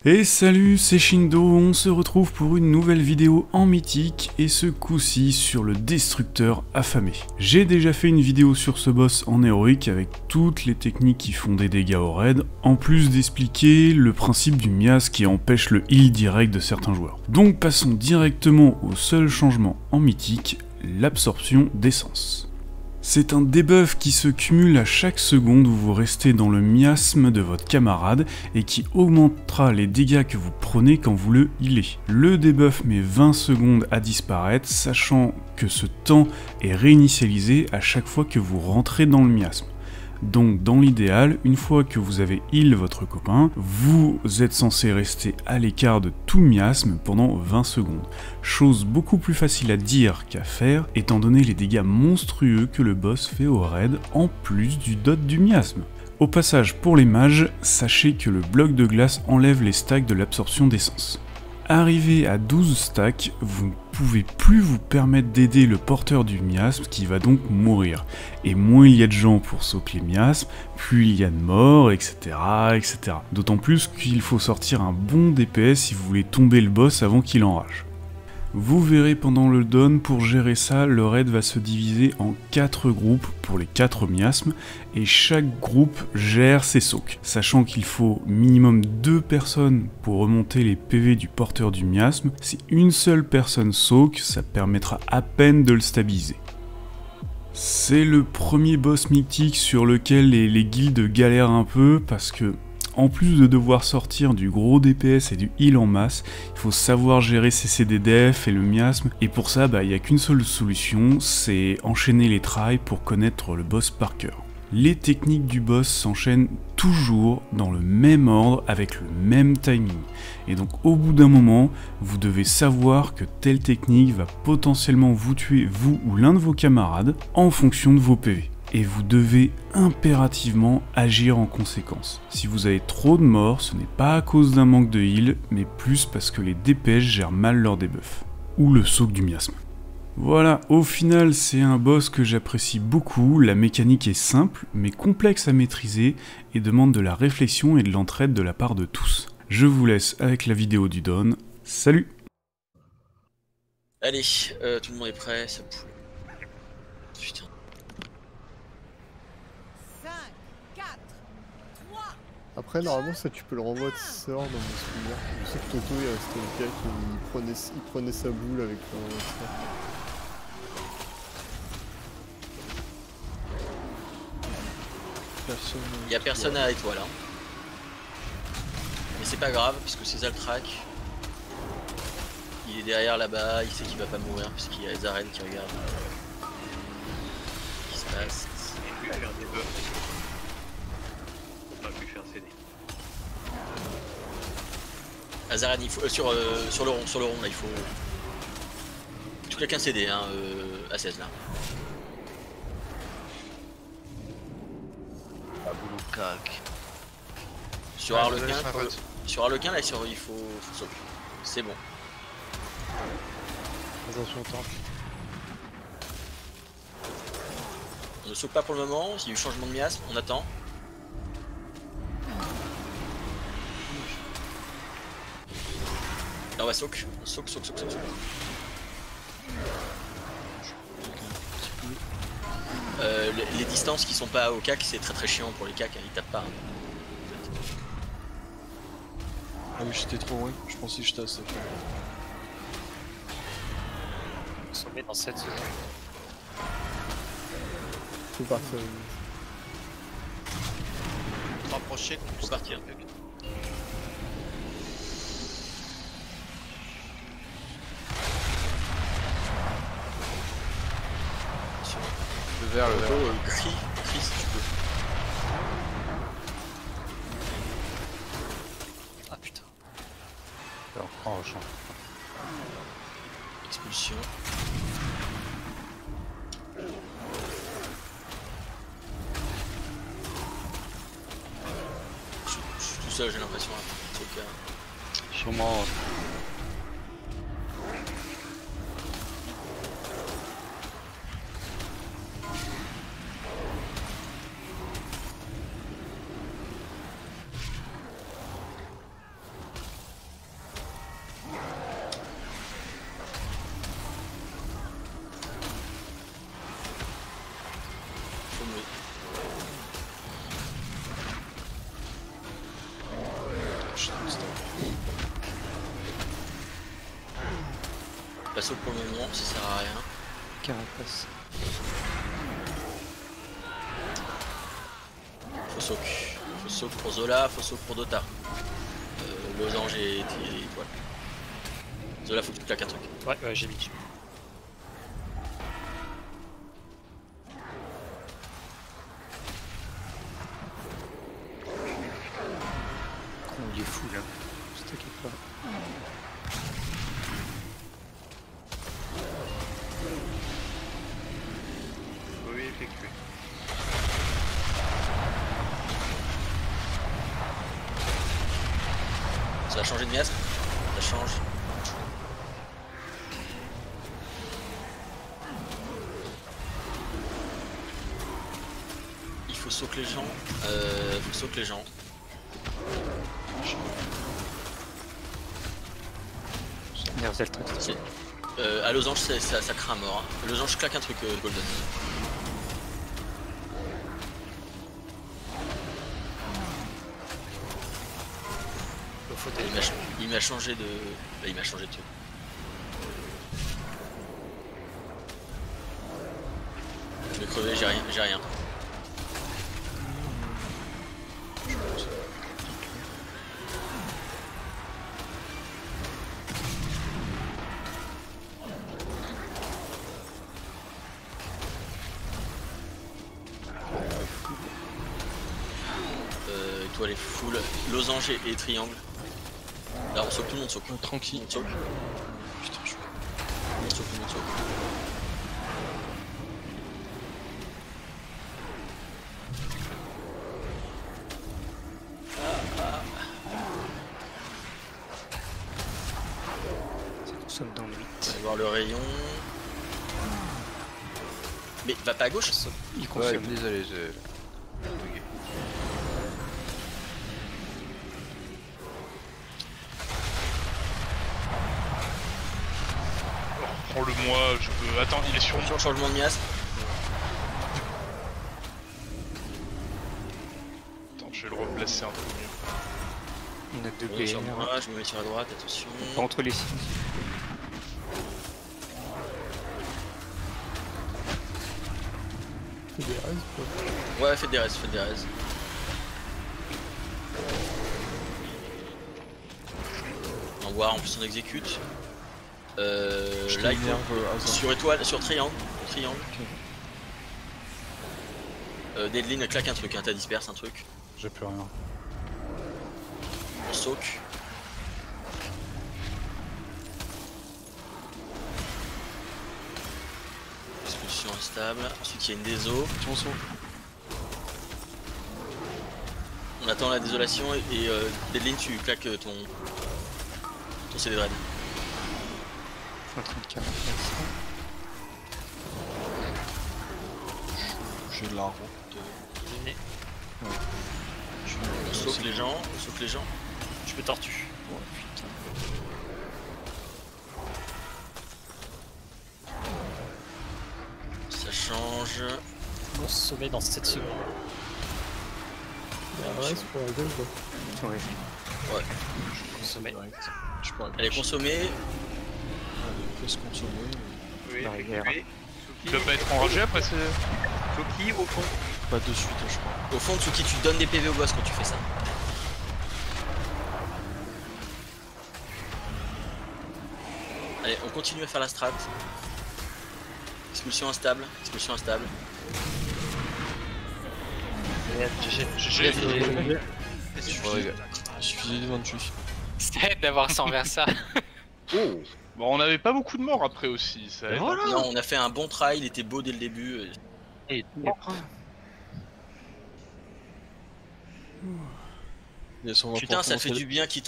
Et salut, c'est Shindo, on se retrouve pour une nouvelle vidéo en mythique, et ce coup-ci sur le destructeur affamé. J'ai déjà fait une vidéo sur ce boss en héroïque avec toutes les techniques qui font des dégâts au raid, en plus d'expliquer le principe du mias qui empêche le heal direct de certains joueurs. Donc passons directement au seul changement en mythique, l'absorption d'essence. C'est un debuff qui se cumule à chaque seconde où vous restez dans le miasme de votre camarade et qui augmentera les dégâts que vous prenez quand vous le healez. Le debuff met 20 secondes à disparaître, sachant que ce temps est réinitialisé à chaque fois que vous rentrez dans le miasme. Donc dans l'idéal, une fois que vous avez heal votre copain, vous êtes censé rester à l'écart de tout miasme pendant 20 secondes. Chose beaucoup plus facile à dire qu'à faire, étant donné les dégâts monstrueux que le boss fait au raid, en plus du dot du miasme. Au passage, pour les mages, sachez que le bloc de glace enlève les stacks de l'absorption d'essence. Arrivé à 12 stacks, vous ne pouvez plus vous permettre d'aider le porteur du miasme qui va donc mourir. Et moins il y a de gens pour sauver les miasmes, plus il y a de morts, etc. etc. D'autant plus qu'il faut sortir un bon DPS si vous voulez tomber le boss avant qu'il enrage. Vous verrez pendant le down, pour gérer ça, le raid va se diviser en 4 groupes pour les 4 miasmes, et chaque groupe gère ses soaks, sachant qu'il faut minimum 2 personnes pour remonter les PV du porteur du miasme. Si une seule personne soak, ça permettra à peine de le stabiliser. C'est le premier boss mythique sur lequel les guildes galèrent un peu, parce que en plus de devoir sortir du gros DPS et du heal en masse, il faut savoir gérer ses CDDF et le miasme, et pour ça, il n'y a qu'une seule solution, c'est enchaîner les tries pour connaître le boss par cœur. Les techniques du boss s'enchaînent toujours dans le même ordre avec le même timing, et donc au bout d'un moment, vous devez savoir que telle technique va potentiellement vous tuer vous ou l'un de vos camarades en fonction de vos PV. Et vous devez impérativement agir en conséquence. Si vous avez trop de morts, ce n'est pas à cause d'un manque de heal, mais plus parce que les DPS gèrent mal leur debuff. Ou le soak du miasme. Voilà, au final c'est un boss que j'apprécie beaucoup, la mécanique est simple, mais complexe à maîtriser, et demande de la réflexion et de l'entraide de la part de tous. Je vous laisse avec la vidéo du Dawn, salut! Allez, tout le monde est prêt, ça pousse. Putain. Après, normalement, ça tu peux le renvoyer à tes sœurs dans mon souvenir. Je sais que Toto il restait le gars qui prenait sa boule avec le sœur. Il y a personne à l'étoile, hein. Mais c'est pas grave, parce que c'est Zaltrak. Il est derrière là-bas, il sait qu'il va pas mourir, parce qu'il y a les arènes qui regardent. Ce qui se passe. Il a pu faire des buffs. Pas pu faire céder. Azaren, il faut sur le rond là, il faut tout quelqu'un céder hein, à 16 là. Ah boulot cac. Sur Harlequin là il faut sauver. C'est bon. Attention au tank. On ne saute pas pour le moment, s'il y a eu changement de miasme, on attend. Là on va soak. Les distances qui sont pas au cac, c'est très chiant pour les cacs, hein, ils tapent pas. Hein. Ah oui, j'étais trop loin, je pensais que j'étais assez fort. Sommet dans 7 secondes. C'est parti. Rapprocher, Faut partir. Le vert. Crie si tu peux. Ah putain. Alors, prends au champ. Expulsion. Je suis tout seul, j'ai l'impression. Hein. Sûrement. j'ai trop de stun. Pas saut pour le moment, ça sert à rien. Carapace. Faut soak. Faut soak pour Zola, faut soak pour Dota. Losange et étoile. Zola, faut que tu claques un truc. Ouais, j'ai mis. Il est fou là. Je t'inquiète pas. Oui, effectué. Ça a changé de miasme. Ça change. Il faut soak les gens. Faut soak les gens. Nerzel truc. À Losange, ça craint à mort. Hein. Losange, claque un truc, Golden. Il m'a changé de. Bah, il m'a changé de truc. Je vais crever, j'ai rien. Étoile est full, losange et triangle. Là on saute, tout le monde saute. Tranquille. Tout le monde saute. Putain, je suis. Tout le monde saute, tout le monde saute. Ça consomme dans le 8. On va voir le rayon. Mais va pas à gauche. Il Ouais, consomme. désolé, j'ai. bugué. Prends-le moi, je peux. Attends, il est sur moi. Changement de miasme. Attends, je vais le replacer un peu mieux. Il y en a deux Ouais, sur BR. moi, je me mets sur la droite, attention. Pas entre les signes. Fais des raises, quoi. Ouais, faites des raises, faites des raises. On voit, en plus on exécute. Je Là il t'énerve, faut hasard. sur étoile, sur triangle. Deadline claque un truc, hein, t'as disperse un truc. J'ai plus rien. On soak. Expulsion instable. Ensuite il y a une déso. Tiens, on saute. On attend la désolation et Deadline tu claques ton CD de raid. Je suis en train de carapace. J'ai l'arbre. On soak les gens, Je me tortue. Ouais, putain. Ça change. Mon sommet dans 7 secondes. La raise pour la gueule, quoi. Ouais. Sommet. Direct. Je peux Elle est consommée. Allez, fais ce consommer. Oui, Bah, effectué. Il doit pas être enragé après c'est. Toki au fond. Pas de suite, je crois. Au fond, Tsuki, tu donnes des PV au boss quand tu fais ça. Allez, on continue à faire la strat. Expulsion instable, expulsion instable. GG. Il suffisait de 28. C'était d'avoir sans vers ça. Oh. Bon, on avait pas beaucoup de morts après aussi, ça aide. Non, on a fait un bon try, il était beau dès le début. Et Yes, on va Putain, pouvoir ça fait commencer du bien qu'il tombe.